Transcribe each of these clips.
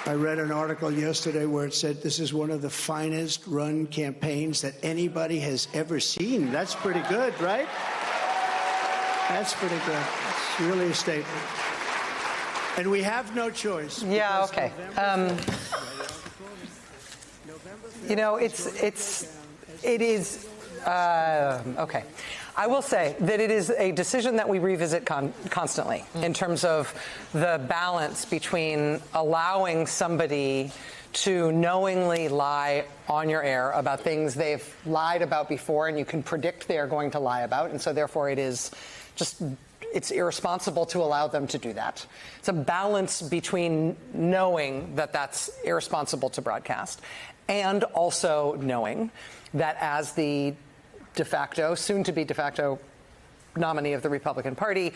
I read an article yesterday where it said this is one of the finest run campaigns that anybody has ever seen. That's pretty good, right? That's pretty good. It's really a statement. And we have no choice. Yeah, okay. You know, it is, okay. I will say that it is a decision that we revisit constantly in terms of the balance between allowing somebody to knowingly lie on your air about things they've lied about before and you can predict they are going to lie about, and so therefore it is just, it's irresponsible to allow them to do that. It's a balance between knowing that that's irresponsible to broadcast and also knowing that as the de facto, soon-to-be de facto nominee of the Republican Party,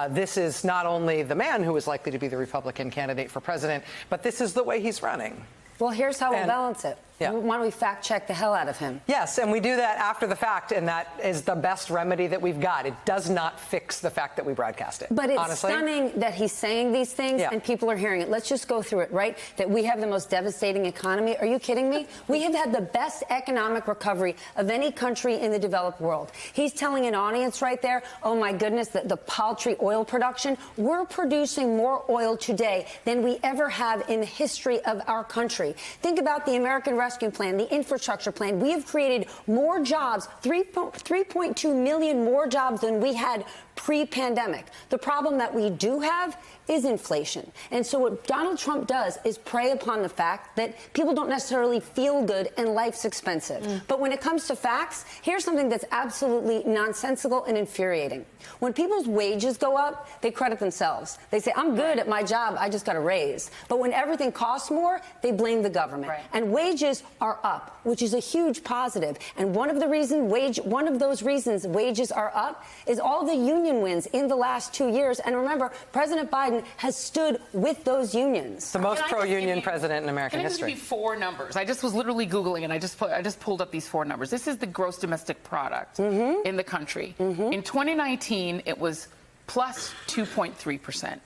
this is not only the man who is likely to be the Republican candidate for president, but this is the way he's running. Well, here's how we'll balance it. Yeah. Why don't we fact-check the hell out of him? Yes, and we do that after the fact, and that is the best remedy that we've got. It does not fix the fact that we broadcast it. But it's honestly. Stunning that he's saying these things and people are hearing it. Let's just go through it, right? That we have the most devastating economy. Are you kidding me? We have had the best economic recovery of any country in the developed world. He's telling an audience right there, oh my goodness, the paltry oil production. We're producing more oil today than we ever have in the history of our country. Think about the American Rescue Plan, the infrastructure plan. We have created more jobs, 3.2 million more jobs than we had pre-pandemic. The problem that we do have is inflation. And so what Donald Trump does is prey upon the fact that people don't necessarily feel good and life's expensive. But when it comes to facts, here's something that's absolutely nonsensical and infuriating. When people's wages go up, they credit themselves. They say, I'm good at my job, I just got a raise. But when everything costs more, they blame the government. And wages are up, which is a huge positive. And one of those reasons wages are up is all the union wins in the last 2 years. And remember, President Biden has stood with those unions. The most pro-union president in American history. Can I just give you 4 numbers? I just was literally Googling and I just pulled up these 4 numbers. This is the gross domestic product in the country. In 2019, it was plus 2.3%.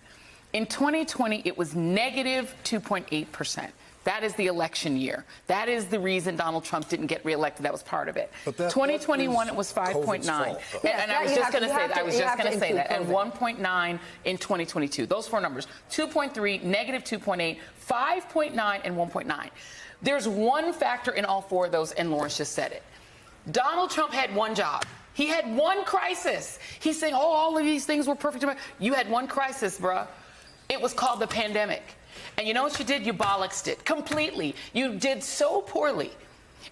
In 2020, it was negative 2.8%. That is the election year. That is the reason Donald Trump didn't get reelected. That was part of it. 2021, it was 5.9. And I was just going to say that. I was just going to say that. And 1.9 in 2022. Those 4 numbers. 2.3, negative 2.8, 5.9, and 1.9. There's one factor in all 4 of those, and Lawrence just said it. Donald Trump had one job. He had one crisis. He's saying, oh, all of these things were perfect. You had one crisis, bruh. It was called the pandemic. And you know what you did? You bollocksed it completely. You did so poorly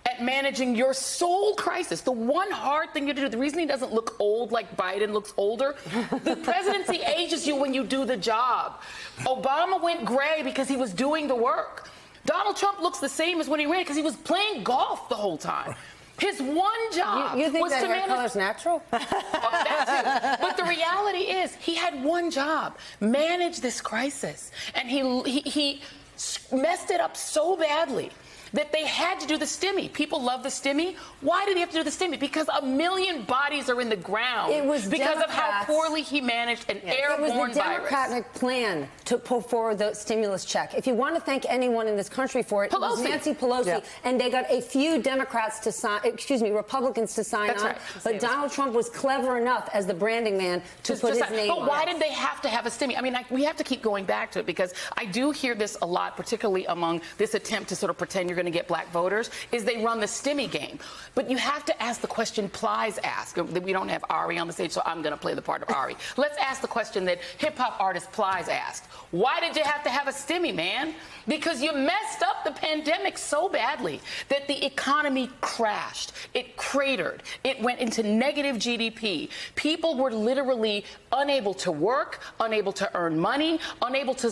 at managing your sole crisis. The one hard thing you do, the reason he doesn't look old like Biden looks older, the presidency ages you when you do the job. Obama went gray because he was doing the work. Donald Trump looks the same as when he ran because he was playing golf the whole time. His one job you think was that to hair manage. color's natural? That too. But the reality is, he had one job: manage this crisis, and he messed it up so badly that they had to do the stimmy. People love the stimmy. Why did he have to do the stimmy? Because 1 million bodies are in the ground. It was because of how poorly he managed an airborne virus. It was the Democratic plan to put forward the stimulus check. If you want to thank anyone in this country for it, it was Nancy Pelosi, and they got a few Democrats to sign, Republicans to sign on. But Donald Trump was clever enough as the branding man to put his name on it. But why did they have to have a stimmy? I mean, we have to keep going back to it because I do hear this a lot, particularly among this attempt to sort of pretend you're going to get black voters, is they run the stimmy game. But you have to ask the question Plies asked. We don't have Ari on the stage, so I'm going to play the part of Ari. Let's ask the question that hip-hop artist Plies asked. Why did you have to have a stimmy, man? Because you messed up the pandemic so badly that the economy crashed. It cratered. It went into negative GDP. People were literally unable to work, unable to earn money, unable to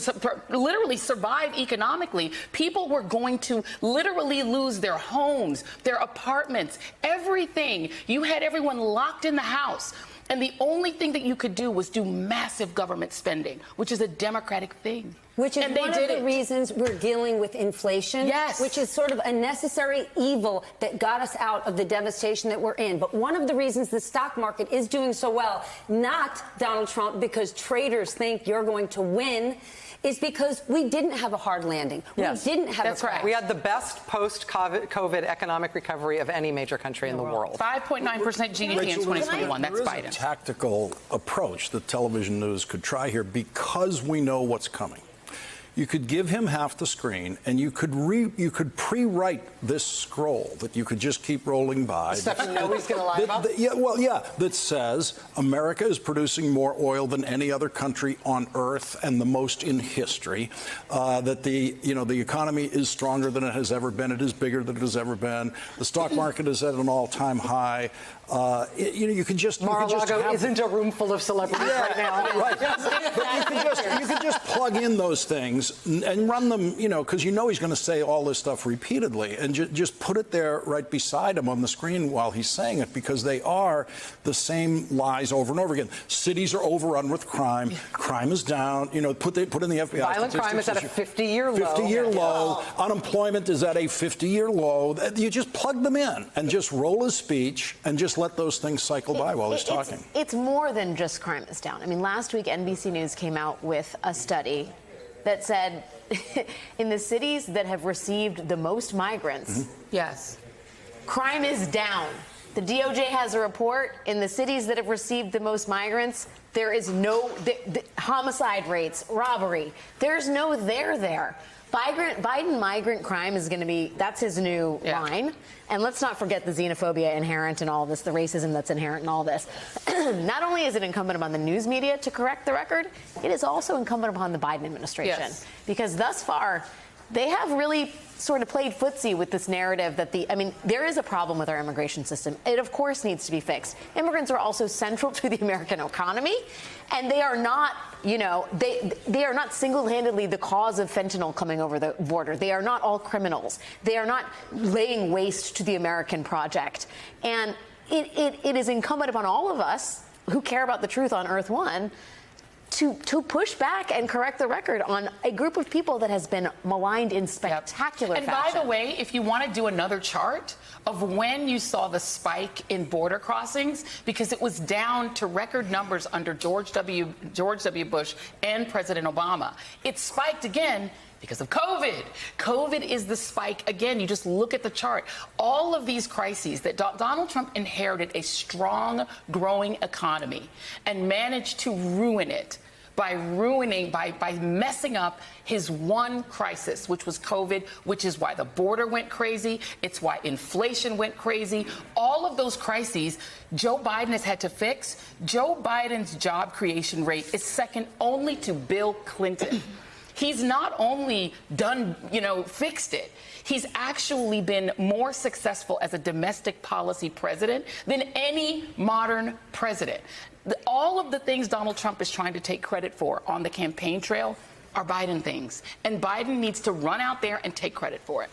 literally survive economically. People were going to literally lose their homes, their apartments, everything. You had everyone locked in the house. And the only thing that you could do was do massive government spending, which is a Democratic thing. Which is one of the reasons we're dealing with inflation. Yes. Which is sort of a necessary evil that got us out of the devastation that we're in. But one of the reasons the stock market is doing so well, not Donald Trump, because traders think you're going to win, is because we didn't have a hard landing. Yes. We didn't have That's a crash. right. We had the best post-COVID economic recovery of any major country in the world. 5.9% GDP in Rachel, 2021. That's there is Biden. a tactical approach that television news could try here because we know what's coming. You could give him half the screen, and you could pre-write this scroll that you could just keep rolling by. Stuff you know he's going to lie about? That says America is producing more oil than any other country on Earth and the most in history. That the economy is stronger than it has ever been. It is bigger than it has ever been. The stock market is at an all-time high. You could just Mar-a-Lago isn't a room full of celebrities right now. Right. But you could just plug in those things and run them, because he's going to say all this stuff repeatedly, and just put it there right beside him on the screen while he's saying it, because they are the same lies over and over again. Cities are overrun with crime. Crime is down. Put in the FBI. Violent crime is at a 50-year low. 50-year low. Unemployment is at a 50-year low. You just plug them in and just roll his speech and just let those things cycle by while he's talking. It's more than just crime is down. I mean, last week NBC News came out with a study that said in the cities that have received the most migrants, Yes. crime is down. The DOJ has a report. In the cities that have received the most migrants, there is no the homicide rates, robbery. There's no there. Biden migrant crime is going to be, that's his new line. And let's not forget the xenophobia inherent in all this, the racism that's inherent in all this. Not only is it incumbent upon the news media to correct the record, it is also incumbent upon the Biden administration. Yes. Because thus far, they have really sort of played footsie with this narrative that there is a problem with our immigration system. It, of course, needs to be fixed. Immigrants are also central to the American economy, and they are not, they are not single-handedly the cause of fentanyl coming over the border. They are not all criminals. They are not laying waste to the American project. And it is incumbent upon all of us who care about the truth on Earth One to push back and correct the record on a group of people that has been maligned in spectacular And fashion. by the way, if you want to do another chart of when you saw the spike in border crossings, because it was down to record numbers under George W. Bush and President Obama, it spiked again because of COVID. COVID is the spike again. You just look at the chart. All of these crises that Donald Trump inherited a strong, growing economy and managed to ruin it by messing up his one crisis, which was COVID, which is why the border went crazy. It's why inflation went crazy. All of those crises Joe Biden has had to fix. Joe Biden's job creation rate is second only to Bill Clinton. He's not only fixed it, he's actually been more successful as a domestic policy president than any modern president. All of the things Donald Trump is trying to take credit for on the campaign trail are Biden things. And Biden needs to run out there and take credit for it.